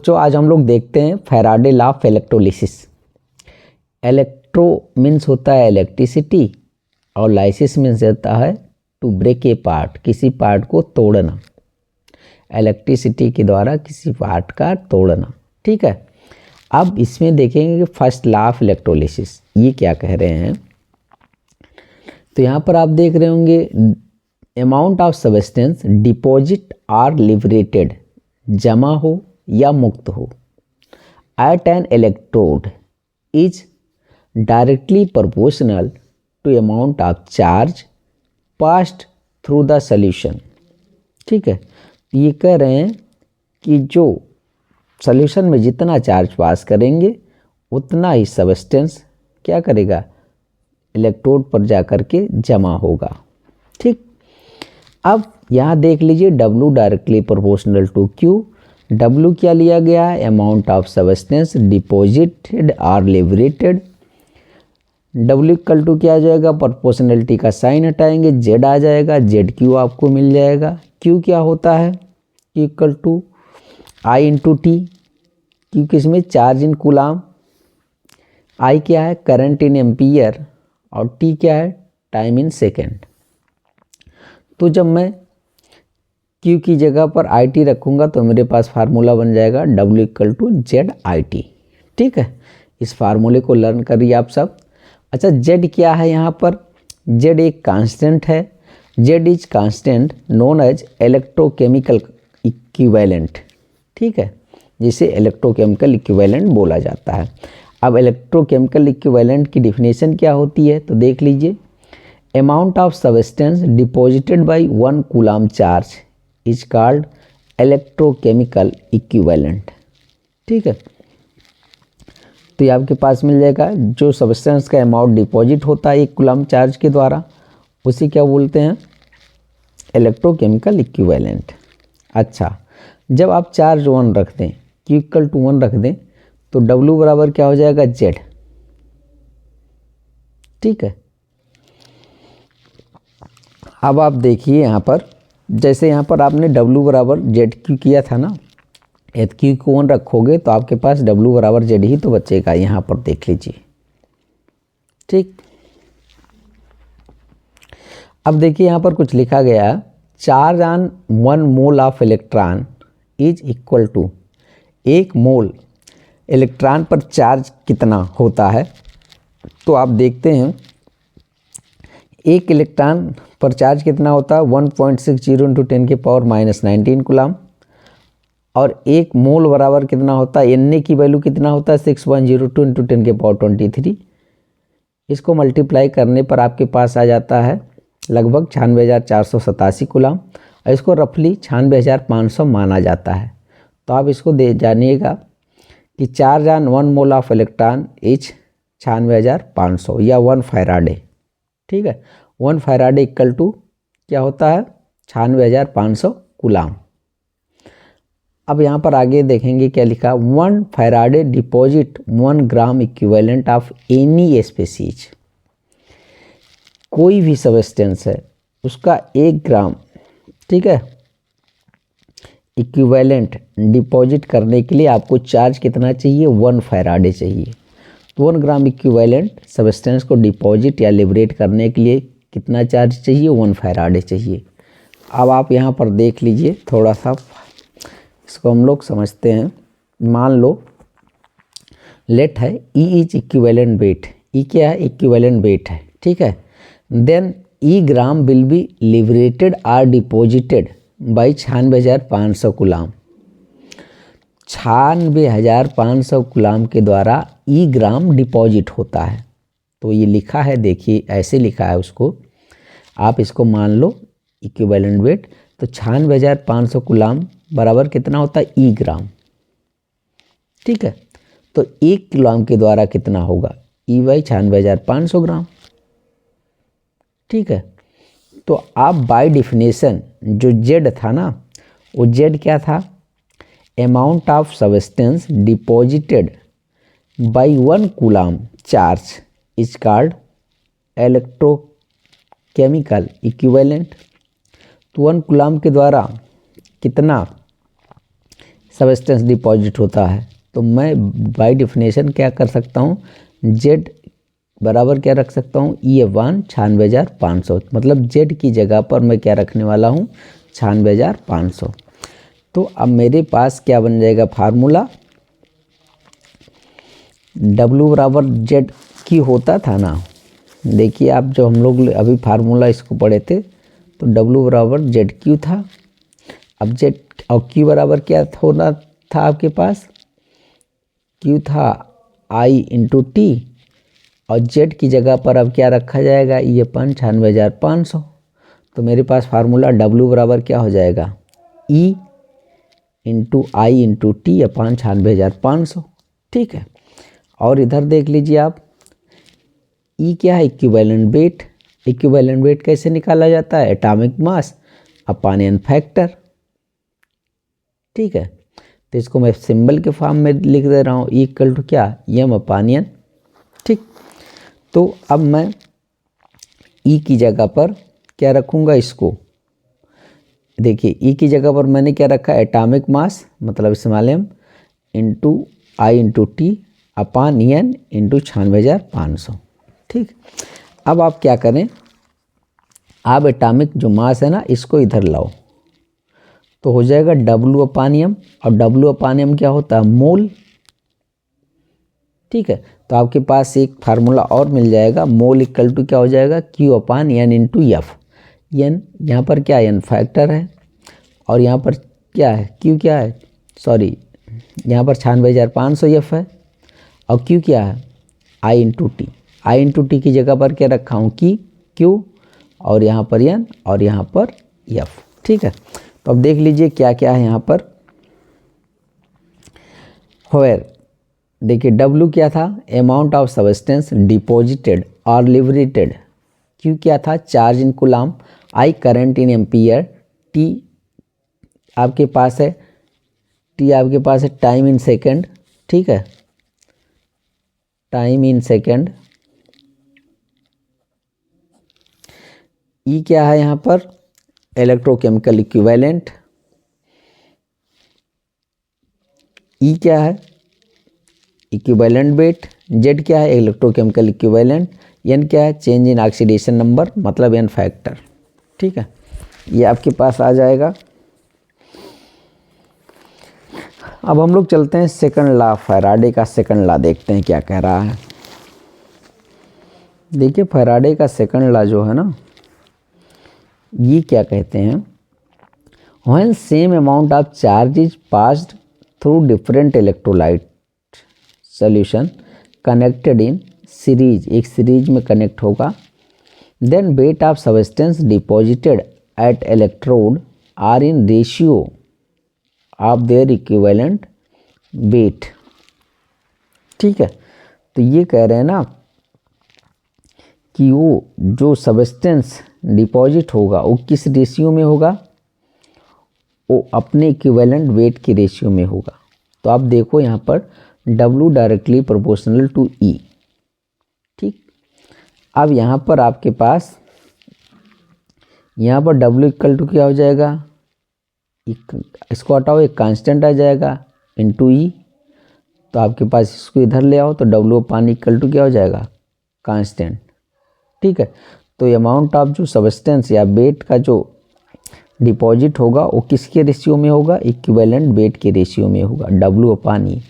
बच्चों आज हम लोग देखते हैं Faraday law of electrolysis. Electro means होता है इलेक्ट्रिसिटी और लाइसिस मीन्स होता है टू ब्रेक ए पार्ट, किसी पार्ट को तोड़ना, इलेक्ट्रिसिटी के द्वारा किसी पार्ट का तोड़ना। ठीक है, अब इसमें देखेंगे कि फर्स्ट लॉ ऑफ इलेक्ट्रोलिसिस ये क्या कह रहे हैं। तो यहाँ पर आप देख रहे होंगे amount of substance deposit or liberated, जमा हो या मुक्त हो, at an electrode is directly proportional to amount of charge passed through the solution. ठीक है, ये कह रहे हैं कि जो सॉल्यूशन में जितना चार्ज पास करेंगे उतना ही सब्सटेंस क्या करेगा, इलेक्ट्रोड पर जा कर के जमा होगा। ठीक, अब यहाँ देख लीजिए W directly proportional to Q। W क्या लिया गया है, amount of substance deposited or liberated. W equal to क्या आ जाएगा, प्रोपोर्शनलिटी का साइन हटाएंगे, Z आ जाएगा, ZQ आपको मिल जाएगा। Q क्या होता है, Q equal to I into T. Q किसमें, चार्ज इन कूलाम, I क्या है, करंट इन एम्पियर, और T क्या है, टाइम इन सेकेंड। तो जब मैं Q की जगह पर IT रखूँगा तो मेरे पास फार्मूला बन जाएगा W इक्वल टू ZIT। ठीक है, इस फार्मूले को लर्न करिए आप सब। अच्छा, Z क्या है यहाँ पर, Z एक कांस्टेंट है। Z is constant known as electrochemical equivalent. ठीक है, जिसे इलेक्ट्रोकेमिकल इक्विवेलेंट बोला जाता है। अब इलेक्ट्रोकेमिकल इक्विवेलेंट की डिफिनेशन क्या होती है, तो देख लीजिए, amount of substance deposited bye 1 coulomb charge is called electrochemical equivalent. ठीक है, तो ये आपके पास मिल जाएगा, जो सब्सटेंस का अमाउंट डिपॉजिट होता है 1 कूलाम चार्ज के द्वारा, उसी क्या बोलते हैं, इलेक्ट्रोकेमिकल इक्विवेलेंट। अच्छा, जब आप चार्ज 1 रख दें, Q इक्वल टू 1 रख दें, तो W बराबर क्या हो जाएगा, Z। ठीक है, अब आप देखिए यहाँ पर, जैसे यहाँ पर आपने W बराबर ZQ किया था ना, यदि Q को 1 रखोगे तो आपके पास W बराबर Z ही तो बचेगा। यहाँ पर देख लीजिए। ठीक, अब देखिए यहाँ पर कुछ लिखा गया, charge on 1 mole of electron is equal to, 1 mole electron पर चार्ज कितना होता है। तो आप देखते हैं 1 इलेक्ट्रॉन पर चार्ज कितना होता है, 1.60 इंटू 10 की पावर -19 कूलाम, और 1 मोल बराबर कितना होता है, Na की वैल्यू कितना होता है, 6.02 इंटू 10 की पावर 23। इसको मल्टीप्लाई करने पर आपके पास आ जाता है लगभग 96,487 कूलाम, और इसको रफली 96,500 माना जाता है। तो आप इसको दे जानिएगा कि charge on 1 mole of electron is 96,500 या 1 फैराडे। ठीक है, 1 फैराडे इक्वल टू क्या होता है, 96,500 कूलाम। अब यहाँ पर आगे देखेंगे क्या लिखा, 1 Faraday deposit 1 gram equivalent of any species. कोई भी सब्सटेंस है उसका 1 ग्राम, ठीक है, इक्विवेलेंट डिपॉजिट करने के लिए आपको चार्ज कितना चाहिए, 1 फैराडे चाहिए। तो 1 ग्राम इक्विवेलेंट सब्सटेंस को डिपॉजिट या लिबरेट करने के लिए कितना चार्ज चाहिए, 1 फैराडे चाहिए। अब आप यहाँ पर देख लीजिए, थोड़ा सा इसको हम लोग समझते हैं। मान लो लेट है E is equivalent weight, E क्या है, इक्विवेलेंट वेट है। ठीक है, then E gram will be liberated or deposited by 96,500 coulomb. 96,500 coulomb के द्वारा E ग्राम डिपॉजिट होता है। तो ये लिखा है, देखिए ऐसे लिखा है उसको, आप इसको मान लो इक्विवेलेंट वेट। तो 96,500 कूलाम बराबर कितना होता है, E ग्राम। ठीक है, तो 1 कूलाम के द्वारा कितना होगा, E बाई 96,500 ग्राम। ठीक है, तो आप बाय डिफिनेशन जो Z था ना, वो Z क्या था, amount of substance deposited bye 1 coulomb charge is called electrochemical equivalent. तो 1 कूलाम के द्वारा कितना सब्सटेंस डिपॉजिट होता है, तो मैं बाय डेफिनेशन क्या कर सकता हूँ, जेड बराबर क्या रख सकता हूँ, E1 96,500, मतलब जेड की जगह पर मैं क्या रखने वाला हूँ, 96,500। तो अब मेरे पास क्या बन जाएगा फार्मूला, W बराबर जेड क्यू होता था ना, देखिए आप जो हम लोग अभी फार्मूला इसको पढ़े थे, तो W बराबर जेड क्यू था। अब जेड और क्यू बराबर क्या होना था आपके पास, क्यू था I इंटू टी, और जेड की जगह पर अब क्या रखा जाएगा, ये 96,500। तो मेरे पास फार्मूला W बराबर क्या हो जाएगा, E इंटू आई इंटू टी अपान 96,500। ठीक है, और इधर देख लीजिए आप, E क्या है, इक्विवेलेंट वेट। इक्विवेलेंट वेट कैसे निकाला जाता है, एटॉमिक मास अपान एन फैक्टर। ठीक है, तो इसको मैं सिंबल के फॉर्म में लिख दे रहा हूँ, E इक्वल टू क्या, एम अपान एन। ठीक, तो अब मैं E की जगह पर क्या रखूँगा, इसको देखिए E की जगह पर मैंने क्या रखा, एटॉमिक मास मतलब इस्तेमाल एम इंटू आई into T upon N into 96,500। ठीक, अब आप क्या करें, आप एटॉमिक जो मास है ना इसको इधर लाओ, तो हो जाएगा W अपान एम, और W अपान एम क्या होता है, मोल। ठीक है, तो आपके पास एक फार्मूला और मिल जाएगा, मोल इक्वल टू क्या हो जाएगा, Q अपान एन इंटू एफ। एन यहाँ पर क्या है, एन फैक्टर है, और यहाँ पर क्या है, Q क्या है, सॉरी यहाँ पर 96,500 एफ है, और Q क्या है, I into T. I into T की जगह पर क्या रखा हूँ, की Q, और यहाँ पर एन, और यहाँ पर एफ। ठीक है, तो अब देख लीजिए क्या क्या है यहाँ पर, वेयर देखिए W क्या था, अमाउंट ऑफ सब्सटेंस डिपॉजिटेड और लिबरेटेड। Q क्या था, charge in coulomb. I current in ampere. T आपके पास है, T आपके पास है टाइम इन सेकंड। ठीक है, टाइम इन सेकंड। E क्या है यहाँ पर, इलेक्ट्रोकेमिकल इक्विवेलेंट। E क्या है, इक्विवेलेंट वेट। Z क्या है, इलेक्ट्रोकेमिकल इक्विवेलेंट। N क्या है, चेंज इन ऑक्सीडेशन नंबर मतलब N फैक्टर। ठीक है, ये आपके पास आ जाएगा। अब हम लोग चलते हैं सेकंड लॉ, फैराडे का सेकंड लॉ देखते हैं क्या कह रहा है। देखिए फैराडे का सेकंड लॉ जो है ना, ये क्या कहते हैं, when same amount of charge is passed through different electrolyte solution connected in series, एक सीरीज में कनेक्ट होगा, then weight of substance deposited at electrode are in ratio of their equivalent weight. ठीक है, तो ये कह रहे हैं ना कि वो जो सब्सटेंस डिपॉजिट होगा वो किस रेशियो में होगा, वो अपने इक्विवेलेंट वेट के रेशियो में होगा। तो आप देखो यहाँ पर W directly proportional to E। ठीक, अब यहाँ पर आपके पास यहाँ पर W इक्वल टू क्या हो जाएगा, इसको हटाओ, एक कांस्टेंट आ जाएगा इंटू E। तो आपके पास इसको इधर ले आओ, तो W पानी इक्वल टू क्या हो जाएगा, कांस्टेंट। ठीक है, तो अमाउंट ऑफ जो सब्सटेंस या वेट का जो डिपॉजिट होगा वो किसके रेशियो में होगा, इक्विवेलेंट वेट के रेशियो में होगा, W अपान E।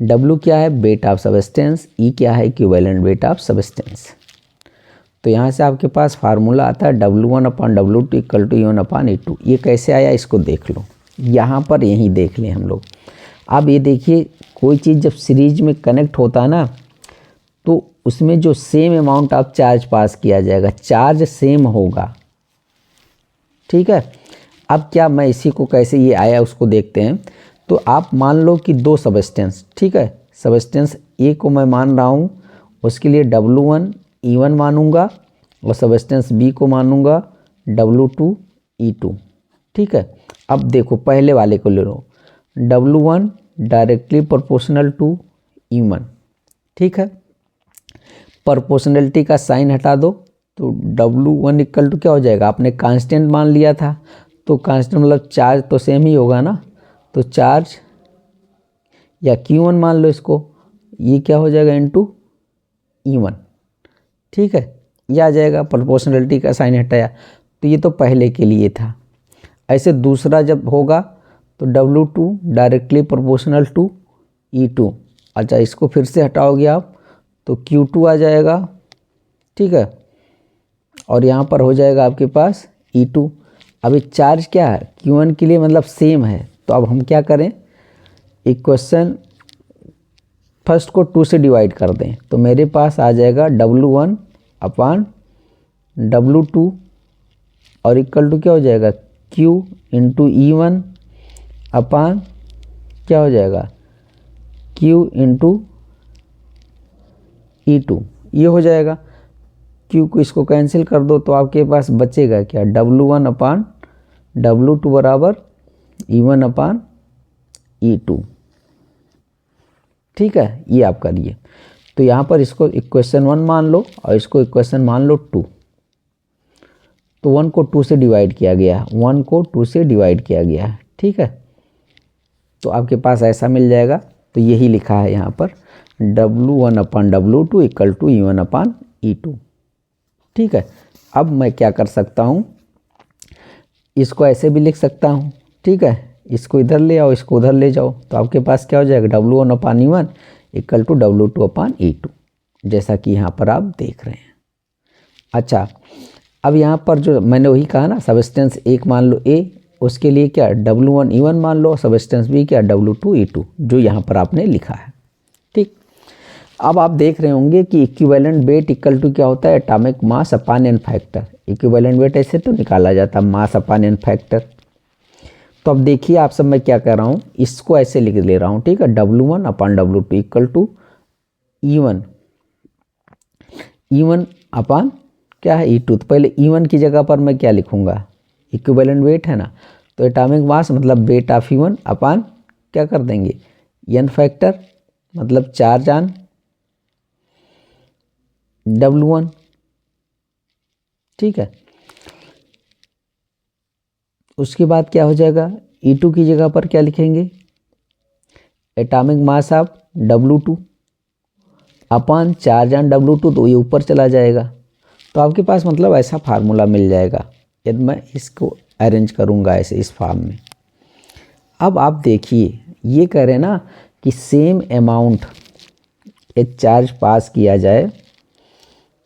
W क्या है, वेट ऑफ सब्सटेंस। E क्या है, इक्विवेलेंट वेट ऑफ सब्सटेंस। तो यहाँ से आपके पास फार्मूला आता है W1 upon W2 equal to E1 upon E2। ये कैसे आया इसको देख लो, यहाँ पर यहीं देख लें हम लोग। अब ये देखिए, कोई चीज़ जब सीरीज में कनेक्ट होता है ना, तो उसमें जो सेम अमाउंट ऑफ चार्ज पास किया जाएगा, चार्ज सेम होगा। ठीक है, अब क्या मैं इसी को कैसे ये आया उसको देखते हैं। तो आप मान लो कि दो सब्सटेंस, ठीक है, सब्सटेंस ए को मैं मान रहा हूँ, उसके लिए W1 E1 मानूंगा, और सब्सटेंस बी को मानूंगा W2 E2। ठीक है, अब देखो पहले वाले को ले लो, W1 directly proportional to E1। ठीक है, प्रोपोर्शनलिटी का साइन हटा दो, तो W1 इक्वल टू क्या हो जाएगा, आपने कांस्टेंट मान लिया था, तो कांस्टेंट मतलब चार्ज तो सेम ही होगा ना, तो चार्ज या Q1 मान लो इसको, ये क्या हो जाएगा इनटू E1, ठीक है, ये आ जाएगा। प्रोपोर्शनलिटी का साइन हटाया, तो ये तो पहले के लिए था। ऐसे दूसरा जब होगा तो W2 directly proportional to E2। अच्छा, इसको फिर से हटाओगे आप तो Q2 आ जाएगा, ठीक है, और यहाँ पर हो जाएगा आपके पास E2। अभी चार्ज क्या है Q1 के लिए, मतलब सेम है, तो अब हम क्या करें, इक्वेशन फर्स्ट को 2 से डिवाइड कर दें, तो मेरे पास आ जाएगा W1 अपान W2 और इक्वल टू क्या हो जाएगा Q इंटू E1 अपान क्या हो जाएगा Q इंटू E2, ये हो जाएगा। Q को इसको कैंसिल कर दो तो आपके पास बचेगा क्या, W1 अपान W2 बराबर E1 अपान E2, ठीक है, ये आप करिए। तो यहाँ पर इसको इक्वेशन 1 मान लो और इसको इक्वेशन मान लो 2। तो 1 को 2 से डिवाइड किया गया है, 1 को 2 से डिवाइड किया गया है, ठीक है, तो आपके पास ऐसा मिल जाएगा। तो यही लिखा है यहाँ पर W1 upon W2 equal to E1 upon E2, ठीक है। अब मैं क्या कर सकता हूँ, इसको ऐसे भी लिख सकता हूँ, ठीक है, इसको इधर ले आओ, इसको उधर ले जाओ, तो आपके पास क्या हो जाएगा W1 upon E1 equal to W2 upon E2, जैसा कि यहाँ पर आप देख रहे हैं। अच्छा, अब यहाँ पर जो मैंने वही कहा ना, सबस्टेंस एक मान लो A, उसके लिए क्या W1 E1 मान लो, सबस्टेंस B क्या W2 E2, जो यहाँ पर आपने लिखा है, ठीक। अब आप देख रहे होंगे कि इक्विवेलेंट वेट इक्वल टू क्या होता है, एटॉमिक मास अपान एन फैक्टर। इक्विवेलेंट वेट ऐसे तो निकाला जाता है, मास अपान एन फैक्टर। तो अब देखिए आप सब, मैं क्या कर रहा हूँ, इसको ऐसे लिख ले रहा हूँ, ठीक है, W1 upon W2 equal to E1 अपान क्या है E2। तो पहले E1 की जगह पर मैं क्या लिखूँगा, इक्विवेलेंट वेट है ना, तो एटॉमिक मास मतलब वेट ऑफ E1 अपान क्या कर देंगे एन फैक्टर, मतलब चार्ज ऑन W1, ठीक है। उसके बाद क्या हो जाएगा, E2 की जगह पर क्या लिखेंगे, atomic mass of W2 upon charge on W2, तो ये ऊपर चला जाएगा। तो आपके पास मतलब ऐसा फार्मूला मिल जाएगा यदि मैं इसको अरेंज करूँगा ऐसे इस फॉर्म में। अब आप देखिए, ये कह रहे हैं ना कि सेम अमाउंट एक चार्ज पास किया जाए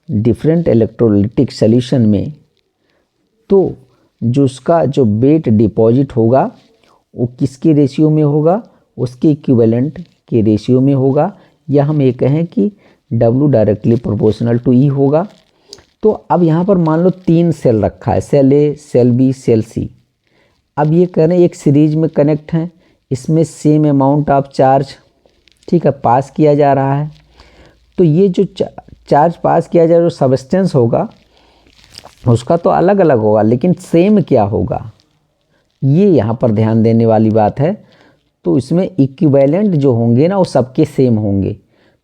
डिफरेंट इलेक्ट्रोलाइटिक सॉल्यूशन में, तो जो उसका जो वेट डिपॉजिट होगा वो किसके रेशियो में होगा, उसके इक्विवेलेंट के रेशियो में होगा, या हम ये कहें कि W directly proportional to E होगा। तो अब यहाँ पर मान लो 3 सेल रखा है, cell A, cell B, cell C। अब ये कह रहे हैं एक सीरीज में कनेक्ट हैं, इसमें सेम अमाउंट ऑफ चार्ज, ठीक है, पास किया जा रहा है। तो ये जो चार्ज पास किया जाए, जो सबस्टेंस होगा उसका तो अलग अलग होगा, लेकिन सेम क्या होगा, ये यहाँ पर ध्यान देने वाली बात है। तो इसमें इक्विवेलेंट जो होंगे ना वो सबके सेम होंगे।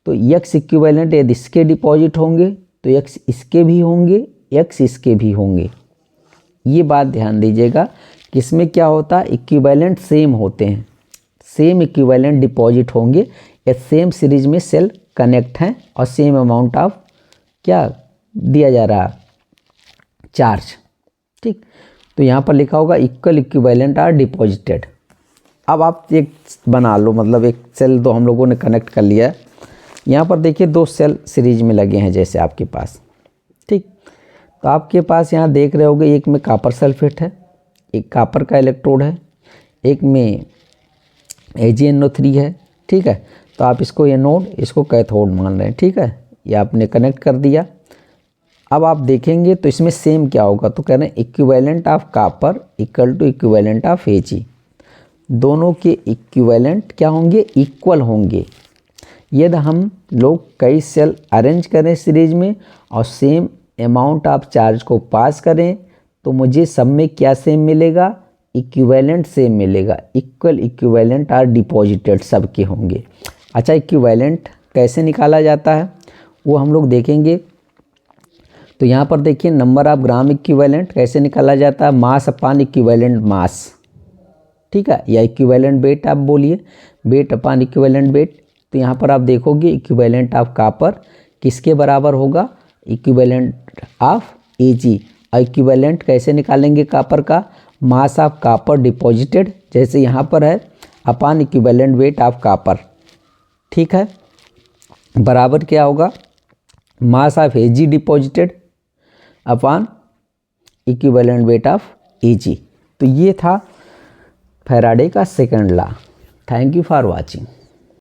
तो X इक्विवेलेंट यदि इसके डिपॉजिट होंगे तो X इसके भी होंगे, X इसके भी होंगे। ये बात ध्यान दीजिएगा कि इसमें क्या होता है, इक्विवेलेंट सेम होते हैं, सेम इक्विवेलेंट डिपॉजिट होंगे, या सेम सीरीज में सेल कनेक्ट हैं और सेम अमाउंट ऑफ क्या दिया जा रहा है चार्ज, ठीक। तो यहाँ पर लिखा होगा इक्वल इक्विवेलेंट आर डिपॉजिटेड। अब आप एक बना लो, मतलब एक सेल दो हम लोगों ने कनेक्ट कर लिया है, यहाँ पर देखिए 2 सेल सीरीज में लगे हैं जैसे आपके पास, ठीक। तो आपके पास यहाँ देख रहे होगे एक में कॉपर सल्फेट है, एक कॉपर का इलेक्ट्रोड है, एक में AgNO3 है, ठीक है। तो आप इसको एनोड, इसको कैथोड मान रहे हैं, ठीक है, ये आपने कनेक्ट कर दिया। अब आप देखेंगे तो इसमें सेम क्या होगा, तो कह रहे हैं equivalent of copper equal to equivalent of Ag। दोनों के इक्विवेलेंट क्या होंगे, इक्वल होंगे। यदि हम लोग कई सेल अरेंज करें सीरीज में और सेम अमाउंट ऑफ चार्ज को पास करें, तो मुझे सब में क्या सेम मिलेगा, इक्विवेलेंट सेम मिलेगा। इक्वल इक्विवेलेंट आर डिपॉजिटेड सबके होंगे। अच्छा, इक्विवेलेंट कैसे निकाला जाता है वो हम लोग देखेंगे। तो यहाँ पर देखिए नंबर ऑफ ग्राम इक्विवेलेंट कैसे निकाला जाता है, मास अपान इक्विवेलेंट मास, ठीक है, या इक्विवेलेंट वेट आप बोलिए, वेट अपॉन इक्विवेलेंट वेट। तो यहाँ पर आप देखोगे इक्विवेलेंट ऑफ कॉपर किसके बराबर होगा, इक्विवेलेंट ऑफ Ag। इक्विवेलेंट कैसे निकालेंगे कॉपर का, मास ऑफ कॉपर डिपॉजिटेड, जैसे यहाँ पर है, upon equivalent weight of copper, ठीक है, बराबर क्या होगा, mass of Ag deposited upon equivalent weight of Ag। तो ये था फैराडे का second law. Thank you for watching.